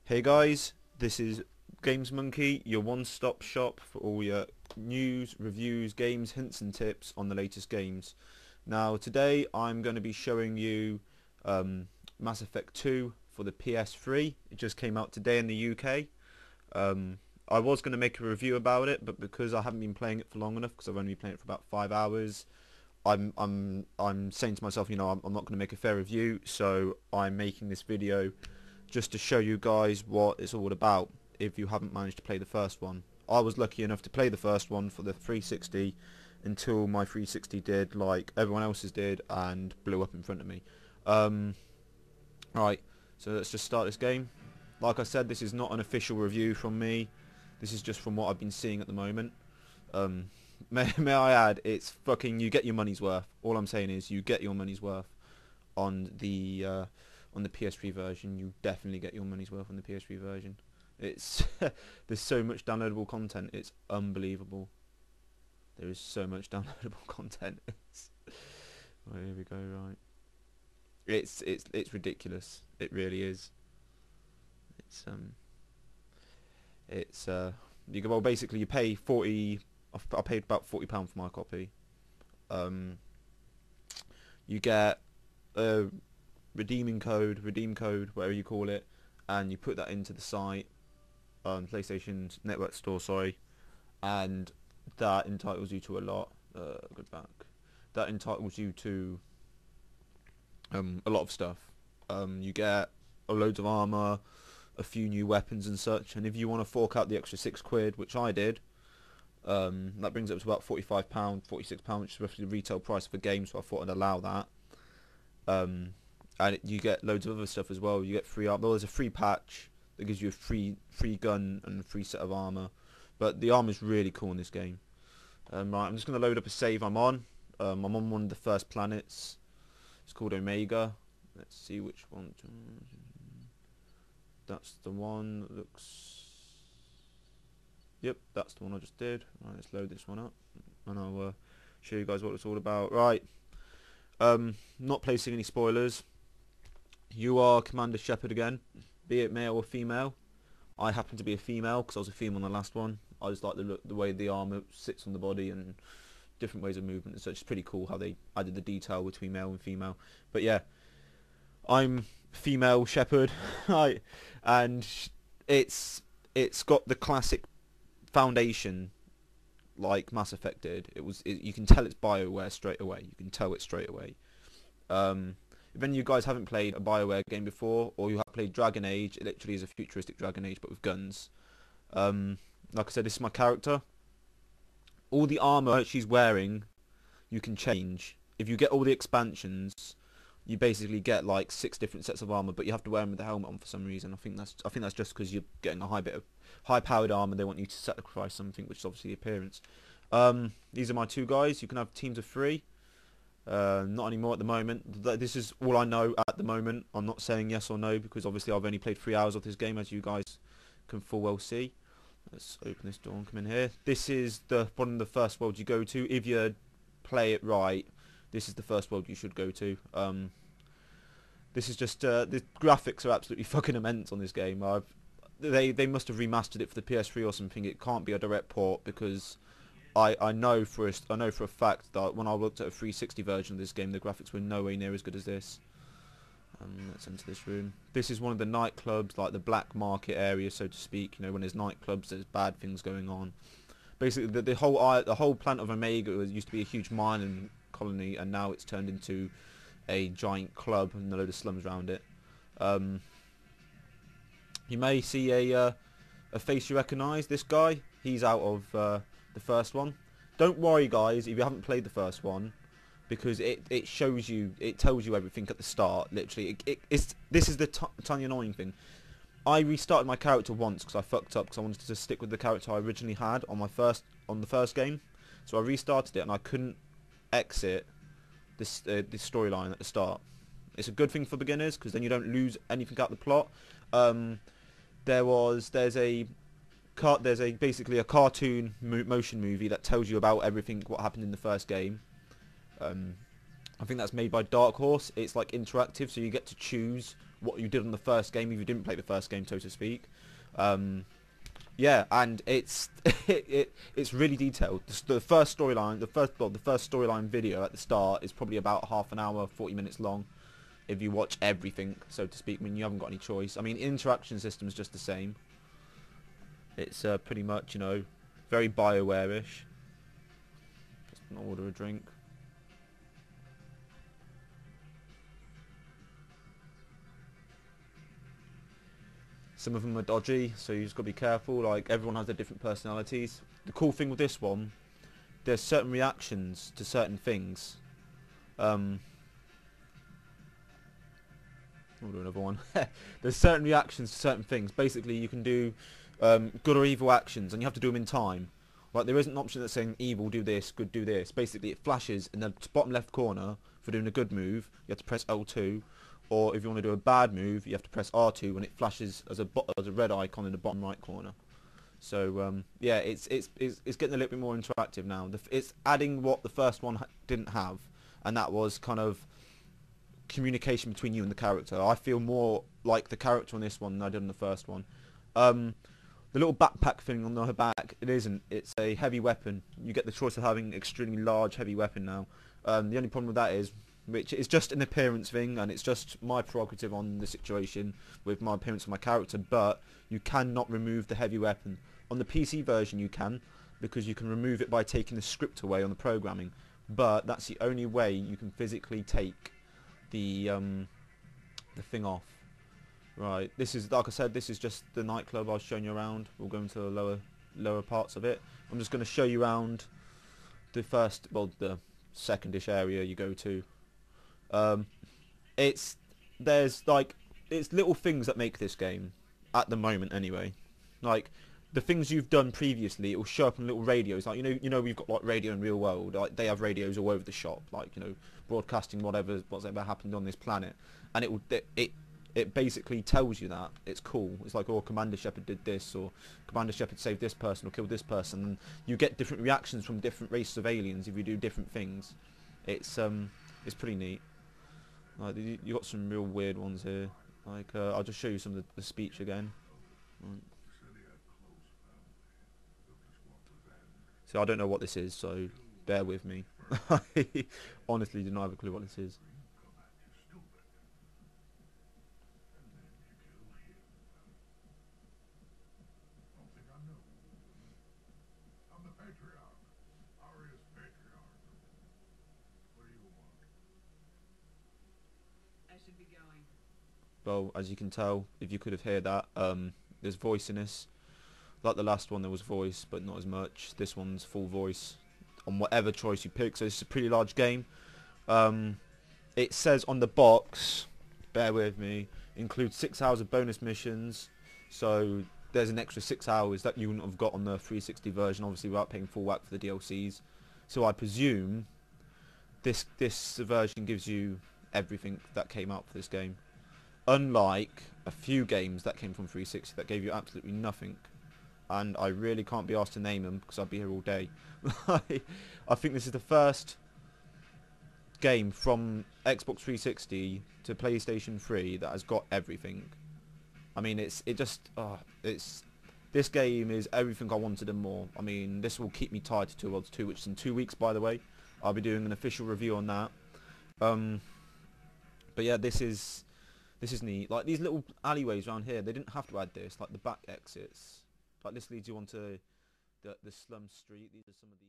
Hey guys, this is GamesMonkey, your one-stop shop for all your news, reviews, games, hints and tips on the latest games. Now today I'm going to be showing you Mass Effect 2 for the PS3. It just came out today in the UK. I was going to make a review about it, but because I haven't been playing it for long enough, because I've only been playing it for about 5 hours, I'm saying to myself, I'm not going to make a fair review, so I'm making this video just to show you guys what it's all about if you haven't managed to play the first one. I was lucky enough to play the first one for the 360 until my 360 did like everyone else's did and blew up in front of me. Right, so let's just start this game. Like I said, this is not an official review from me. This is just from what I've been seeing at the moment. May I add, it's fucking, you get your money's worth. All I'm saying is you get your money's worth on the PS3 version. You definitely get your money's worth on the PS3 version. It's there's so much downloadable content. It's unbelievable. There is so much downloadable content. Right, here we go. Right, it's ridiculous. It really is. You go, well, basically you pay 40. I paid about £40 for my copy. You get a redeem code, whatever you call it, and you put that into the site, PlayStation's network store, sorry, and that entitles you to a lot. Go back. That entitles you to a lot of stuff. You get loads of armor, a few new weapons and such, and if you want to fork out the extra £6, which I did, that brings it up to about £45, £46, which is roughly the retail price of a game, so I thought I'd allow that. And you get loads of other stuff as well. You get free armor. Well, there's a free patch that gives you a free gun and a free set of armor. But the armor's really cool in this game. Right, I'm just going to load up a save I'm on. I'm on one of the first planets. It's called Omega. Let's see which one. That's the one that looks... Yep, that's the one I just did. Right, let's load this one up. And I'll show you guys what it's all about. Right. Not placing any spoilers. You are Commander Shepard again, be it male or female. I happen to be a female because I was a female on the last one. I just like the way the armor sits on the body and different ways of movement and such. It's pretty cool how they added the detail between male and female. But yeah, I'm female Shepard, right? And it's got the classic foundation like Mass Effect did. You can tell it's BioWare straight away. You can tell it straight away. If any of you guys haven't played a BioWare game before, or you have played Dragon Age, it literally is a futuristic Dragon Age but with guns. Like I said, this is my character. All the armor she's wearing, you can change. If you get all the expansions, you basically get like 6 different sets of armor, but you have to wear them with the helmet on for some reason. I think that's just because you're getting a high-powered armor. They want you to sacrifice something, which is obviously the appearance. These are my 2 guys. You can have teams of 3. Not anymore at the moment. This is all I know at the moment. I'm not saying yes or no because obviously I've only played 3 hours of this game, as you guys can full well see. Let's open this door and come in here. This is one of the first worlds you go to. If you play it right, this is the first world you should go to. This is just the graphics are absolutely fucking immense on this game. They must have remastered it for the PS3 or something. It can't be a direct port because I know for a fact that when I looked at a 360 version of this game, the graphics were nowhere near as good as this. Let's enter this room. This is one of the nightclubs, like the black market area, so to speak. You know, when there's nightclubs, there's bad things going on. Basically, the whole planet of Omega used to be a huge mining colony, and now it's turned into a giant club and a load of slums around it. You may see a face you recognise. This guy, he's out of the first one. Don't worry, guys, if you haven't played the first one, because it shows you, it tells you everything at the start. Literally, this is the tiny annoying thing. I restarted my character once because I fucked up because I wanted to stick with the character I originally had on the first game. So I restarted it and I couldn't exit this storyline at the start. It's a good thing for beginners because then you don't lose anything out of the plot. There's basically a cartoon motion movie that tells you about everything what happened in the first game. I think that's made by Dark Horse. It's like interactive, so you get to choose what you did on the first game if you didn't play the first game, so to speak. Yeah, and it's it's really detailed. The first storyline, the first storyline video at the start is probably about half an hour, 40 minutes long. If you watch everything, so to speak, I mean, you haven't got any choice. I mean, interaction system's just the same. It's pretty much, you know, very BioWare-ish. Just gonna order a drink. Some of them are dodgy, so you just got to be careful. Like, everyone has their different personalities. The cool thing with this one, there's certain reactions to certain things. We'll do another one. There's certain reactions to certain things. Basically, you can do good or evil actions, and you have to do them in time. Like, there isn't an option that's saying evil do this, good do this. Basically, it flashes in the bottom left corner for doing a good move. You have to press L2. Or if you want to do a bad move, you have to press R2 when it flashes as a red icon in the bottom right corner. So yeah, it's getting a little bit more interactive now. It's adding what the first one didn't have, and that was kind of communication between you and the character. I feel more like the character on this one than I did on the first one. The little backpack thing on her back, it isn't. It's a heavy weapon. You get the choice of having an extremely large heavy weapon now. The only problem with that is, which is just an appearance thing, and it's just my prerogative on the situation with my appearance of my character, but you cannot remove the heavy weapon. On the PC version you can, because you can remove it by taking the script away on the programming, but that's the only way you can physically take the thing off. Right, this is, like I said, this is just the nightclub I was showing you around. We'll go into the lower parts of it. I'm just going to show you around the the secondish area you go to. It's little things that make this game at the moment anyway. Like, the things you've done previously, it will show up on little radios. Like, you know we've got like radio in real world. Like, they have radios all over the shop, like, you know, broadcasting what's ever happened on this planet, and it basically tells you that. It's cool. It's like, oh, Commander Shepard did this, or Commander Shepard saved this person or killed this person, and you get different reactions from different races of aliens if you do different things. It's pretty neat. Like, you got some real weird ones here. Like, I'll just show you some of the speech again. Right. So I don't know what this is, so bear with me. I honestly do not have a clue what this is. Well, as you can tell, if you could have heard that, there's voice in this. Like the last one, there was voice, but not as much. This one's full voice on whatever choice you pick, so it's a pretty large game. It says on the box, bear with me, includes 6 hours of bonus missions, so there's an extra 6 hours that you wouldn't have got on the 360 version, obviously without paying full whack for the DLCs. So I presume this version gives you everything that came out for this game. Unlike a few games that came from 360 that gave you absolutely nothing. And I really can't be asked to name them because I'd be here all day. I think this is the first game from Xbox 360 to PlayStation 3 that has got everything. I mean, this game is everything I wanted and more. I mean, this will keep me tied to 2 Worlds 2, which is in 2 weeks, by the way. I'll be doing an official review on that. But yeah, this is neat. Like, these little alleyways around here, they didn't have to add this. Like, the back exits. Like, this leads you onto the slum street. These are some of the